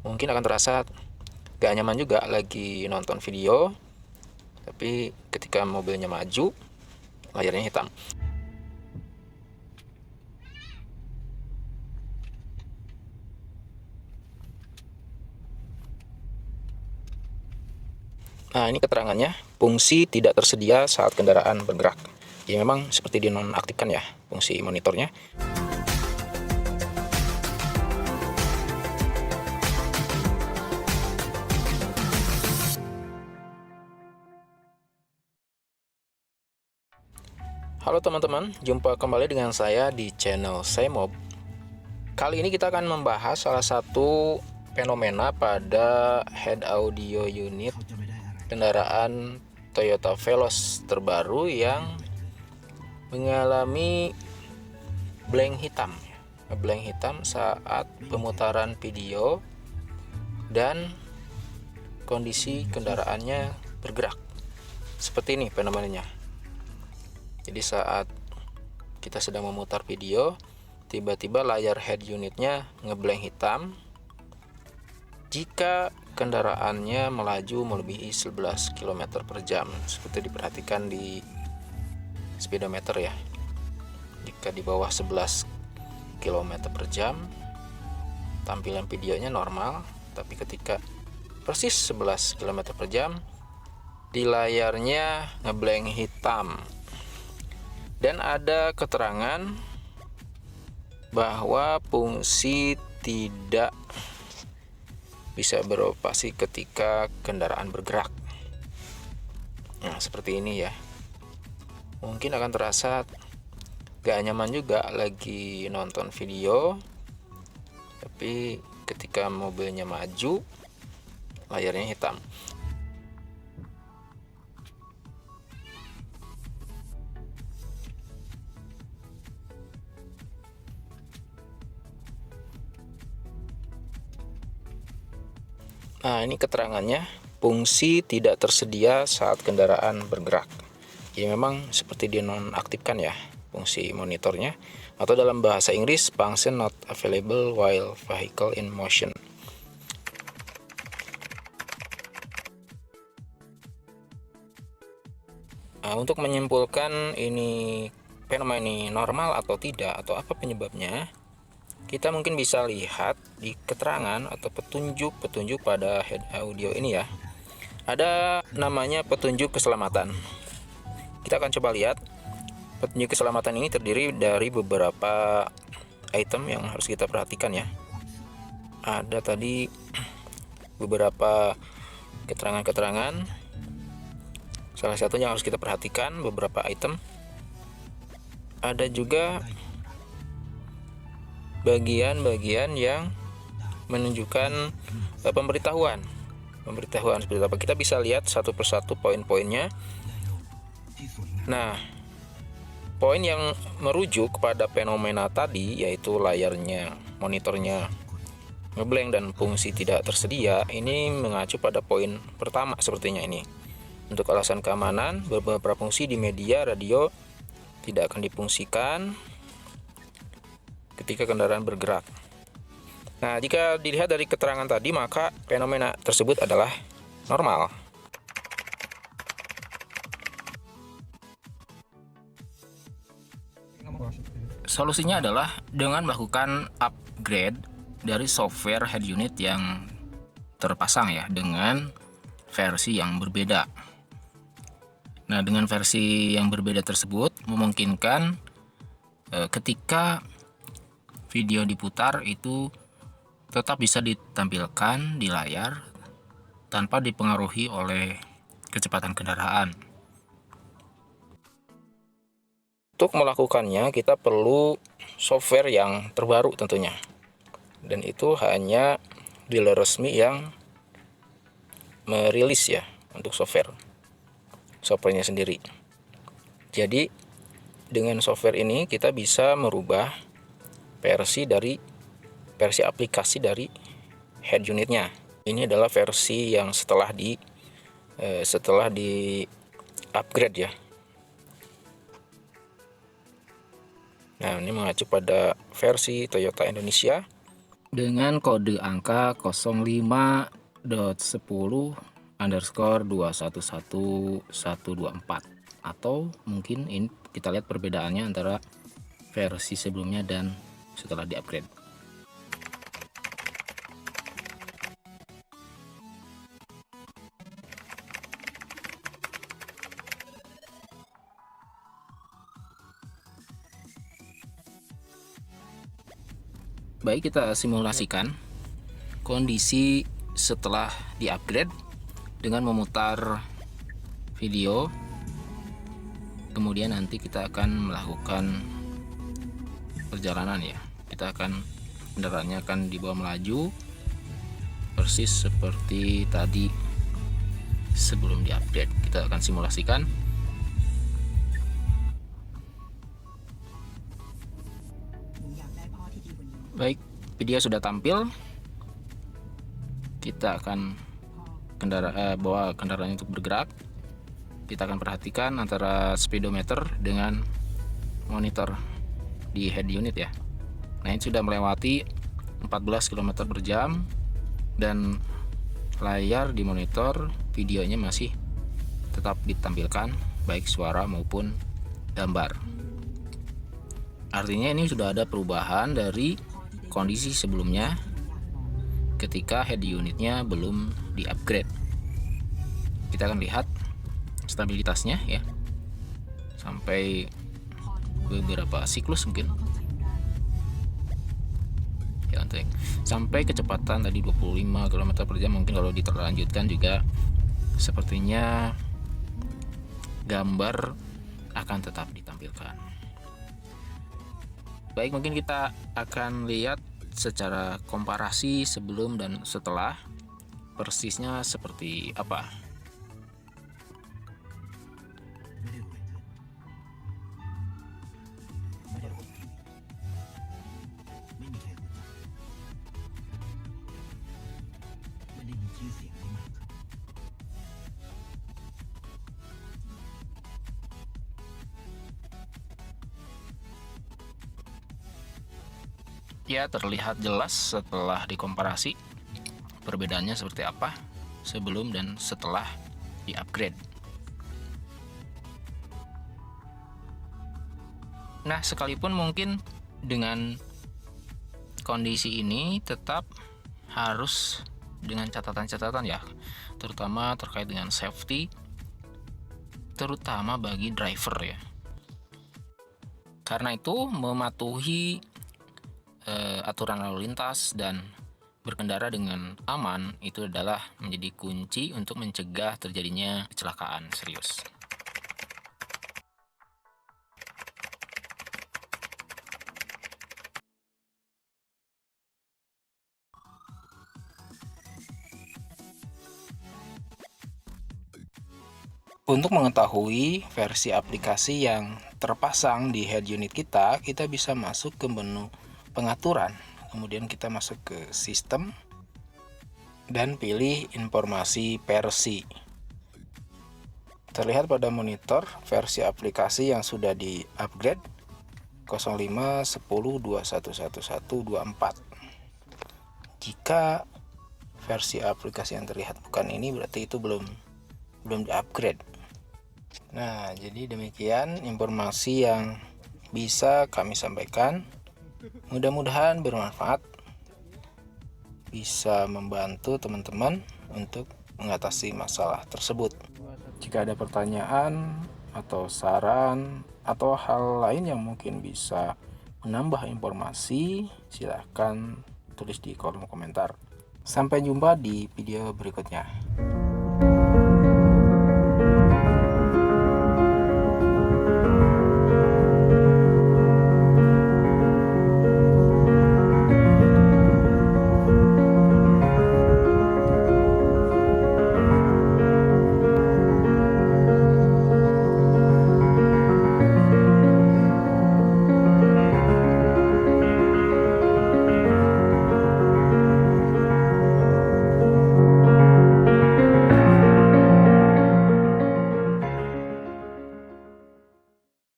Mungkin akan terasa gak nyaman juga lagi nonton video, tapi ketika mobilnya maju, layarnya hitam. Nah, ini keterangannya, fungsi tidak tersedia saat kendaraan bergerak. Ya memang seperti dinonaktifkan ya fungsi monitornya. Halo teman-teman, jumpa kembali dengan saya di channel Semob. Kali ini kita akan membahas salah satu fenomena pada head audio unit kendaraan Toyota Veloz terbaru yang mengalami blank hitam saat pemutaran video dan kondisi kendaraannya bergerak. Seperti ini fenomenanya. Jadi saat kita sedang memutar video, tiba-tiba layar head unitnya ngeblank hitam jika kendaraannya melaju melebihi 11 km per jam, seperti diperhatikan di speedometer ya. Jika di bawah 11 km per jam, tampilan videonya normal, tapi ketika persis 11 km per jam, di layarnya ngeblank hitam. Dan ada keterangan bahwa fungsi tidak bisa beroperasi ketika kendaraan bergerak. Nah, seperti ini ya. Mungkin akan terasa gak nyaman juga lagi nonton video, tapi ketika mobilnya maju, layarnya hitam. Nah, ini keterangannya, fungsi tidak tersedia saat kendaraan bergerak. Ya memang seperti dinonaktifkan ya fungsi monitornya, atau dalam bahasa Inggris function not available while vehicle in motion. Nah, untuk menyimpulkan ini fenomena ini normal atau tidak, atau apa penyebabnya, kita mungkin bisa lihat di keterangan atau petunjuk pada head audio ini ya. Ada namanya petunjuk keselamatan. Kita akan coba lihat. Petunjuk keselamatan ini terdiri dari beberapa item yang harus kita perhatikan ya. Ada tadi beberapa keterangan-keterangan. Salah satunya harus kita perhatikan beberapa item. Ada juga bagian-bagian yang menunjukkan pemberitahuan seperti apa. Kita bisa lihat satu persatu poin-poinnya. Nah, poin yang merujuk kepada fenomena tadi, yaitu layarnya, monitornya ngeblank dan fungsi tidak tersedia, ini mengacu pada poin pertama sepertinya ini. Untuk alasan keamanan, beberapa fungsi di media radio tidak akan difungsikan ketika kendaraan bergerak. Nah, jika dilihat dari keterangan tadi, maka fenomena tersebut adalah normal. Solusinya adalah dengan melakukan upgrade dari software head unit yang terpasang ya, dengan versi yang berbeda. Nah, dengan versi yang berbeda tersebut memungkinkan ketika video diputar itu tetap bisa ditampilkan di layar tanpa dipengaruhi oleh kecepatan kendaraan. Untuk melakukannya kita perlu software yang terbaru tentunya, dan itu hanya dealer resmi yang merilis ya untuk softwarenya sendiri. Jadi dengan software ini kita bisa merubah versi aplikasi dari head unitnya. Ini adalah versi yang setelah di upgrade ya. Nah, ini mengacu pada versi Toyota Indonesia dengan kode angka 05.10_211124, atau mungkin ini kita lihat perbedaannya antara versi sebelumnya dan setelah di-upgrade. Baik, kita simulasikan kondisi setelah di-upgrade dengan memutar video. Kemudian nanti kita akan melakukan perjalanan ya. Kendaraannya akan dibawa melaju persis seperti tadi sebelum di-upgrade. Kita akan simulasikan. Baik, video sudah tampil. Kita akan bawa kendaraan untuk bergerak. Kita akan perhatikan antara speedometer dengan monitor di head unit ya. Nah, ini sudah melewati 14 km per jam, dan layar di monitor videonya masih tetap ditampilkan, baik suara maupun gambar. Artinya ini sudah ada perubahan dari kondisi sebelumnya ketika head unitnya belum di-upgrade. Kita akan lihat stabilitasnya ya, sampai beberapa siklus mungkin ya, sampai kecepatan tadi 25 km per jam. Mungkin kalau diterlanjutkan juga sepertinya gambar akan tetap ditampilkan. Baik, mungkin kita akan lihat secara komparasi sebelum dan setelah, persisnya seperti apa. Ya, terlihat jelas setelah dikomparasi perbedaannya seperti apa sebelum dan setelah di-upgrade. Nah, sekalipun mungkin dengan kondisi ini tetap harus dengan catatan-catatan ya, terutama terkait dengan safety, terutama bagi driver ya. Karena itu mematuhi aturan lalu lintas dan berkendara dengan aman itu adalah menjadi kunci untuk mencegah terjadinya kecelakaan serius. Untuk mengetahui versi aplikasi yang terpasang di head unit kita bisa masuk ke menu pengaturan, kemudian kita masuk ke sistem dan pilih informasi versi. Terlihat pada monitor versi aplikasi yang sudah di-upgrade 05.10.211124. Jika versi aplikasi yang terlihat bukan ini, berarti itu belum di-upgrade. Nah, jadi demikian informasi yang bisa kami sampaikan. Mudah-mudahan bermanfaat, bisa membantu teman-teman untuk mengatasi masalah tersebut. Jika ada pertanyaan atau saran atau hal lain yang mungkin bisa menambah informasi, silahkan tulis di kolom komentar. Sampai jumpa di video berikutnya.